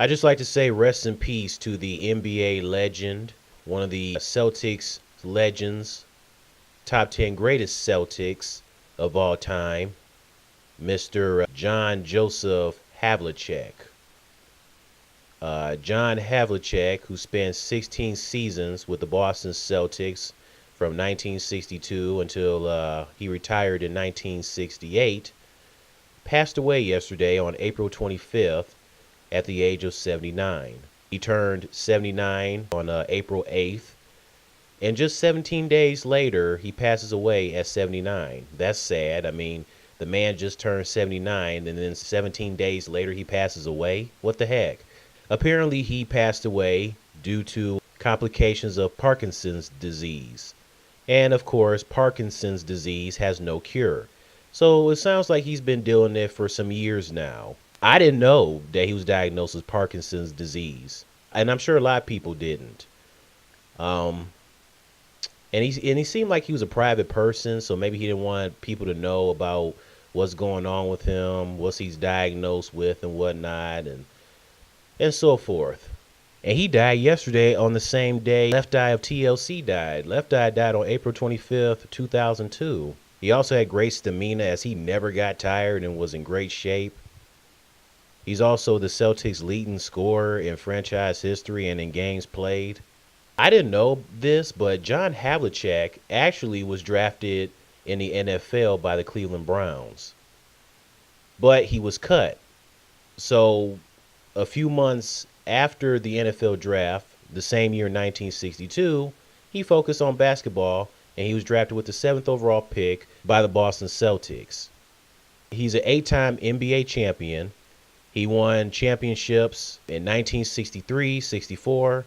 I just like to say rest in peace to the NBA legend, one of the Celtics legends, top 10 greatest Celtics of all time, Mr. John Joseph Havlicek. John Havlicek, who spent 16 seasons with the Boston Celtics from 1962 until he retired in 1968, passed away yesterday on April 25th at the age of 79. He turned 79 on April 8th, and just 17 days later, he passes away at 79. That's sad. I mean, the man just turned 79, and then 17 days later, he passes away. What the heck? Apparently, he passed away due to complications of Parkinson's disease. And of course, Parkinson's disease has no cure. So it sounds like he's been dealing with it for some years now. I didn't know that he was diagnosed with Parkinson's disease, and I'm sure a lot of people didn't. Um, and he seemed like he was a private person, so maybe he didn't want people to know about what's going on with him, what he's diagnosed with, and whatnot, and so forth. And he died yesterday on the same day Left Eye of TLC died. Left Eye died on April 25th, 2002. He also had great stamina as he never got tired and was in great shape. He's also the Celtics' leading scorer in franchise history and in games played. I didn't know this, but John Havlicek actually was drafted in the NFL by the Cleveland Browns. But he was cut. So a few months after the NFL draft, the same year, 1962, he focused on basketball, and he was drafted with the 7th overall pick by the Boston Celtics. He's an 8-time NBA champion. He won championships in 1963, 64,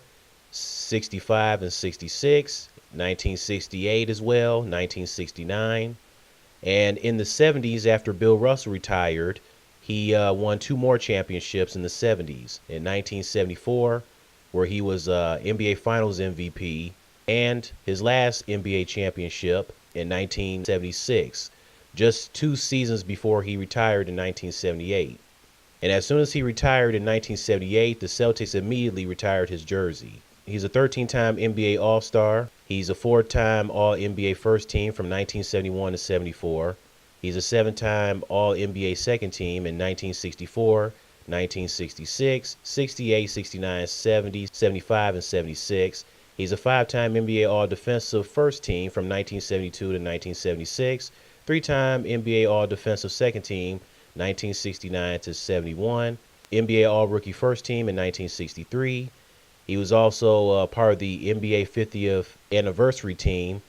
65, and 66, 1968 as well, 1969. And in the 70s, after Bill Russell retired, he won 2 more championships in the 70s. In 1974, where he was NBA Finals MVP, and his last NBA championship in 1976, just 2 seasons before he retired in 1978. And as soon as he retired in 1978, the Celtics immediately retired his jersey. He's a 13-time NBA All-Star. He's a 4-time All-NBA First Team from 1971 to 74. He's a 7-time All-NBA Second Team in 1964, 1966, 68, 69, 70, 75, and 76. He's a 5-time NBA All-Defensive First Team from 1972 to 1976, 3-time NBA All-Defensive Second Team, 1969 to 71, NBA All-Rookie First Team in 1963. He was also part of the NBA 50th Anniversary Team.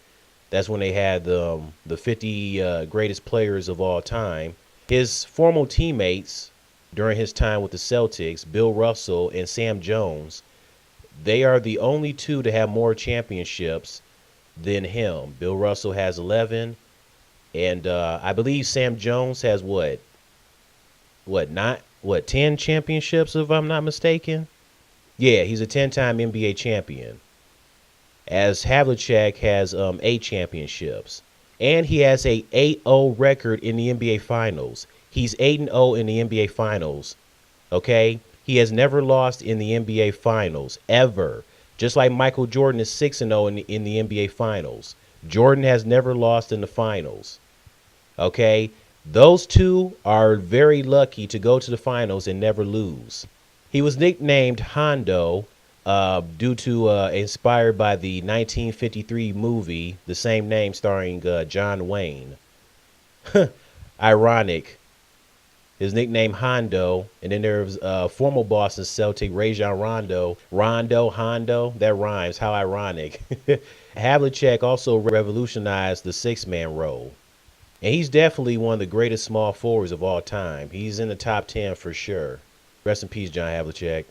That's when they had the 50 greatest players of all time. His former teammates during his time with the Celtics, Bill Russell and Sam Jones, they are the only 2 to have more championships than him. Bill Russell has 11, and I believe Sam Jones has 10 championships, if I'm not mistaken? Yeah, he's a 10-time NBA champion. As Havlicek has 8 championships. And he has a 8-0 record in the NBA Finals. He's 8-0 in the NBA Finals. Okay? He has never lost in the NBA Finals, ever. Just like Michael Jordan is 6-0 in the NBA Finals. Jordan has never lost in the finals. Okay? Those 2 are very lucky to go to the finals and never lose. He was nicknamed Hondo due to inspired by the 1953 movie, the same name, starring John Wayne. Ironic. His nickname Hondo, and then there's former Boston Celtic Rajon Rondo. Hondo, that rhymes. How ironic. Havlicek also revolutionized the 6-man role. And he's definitely one of the greatest small forwards of all time. He's in the top 10 for sure. Rest in peace, John Havlicek.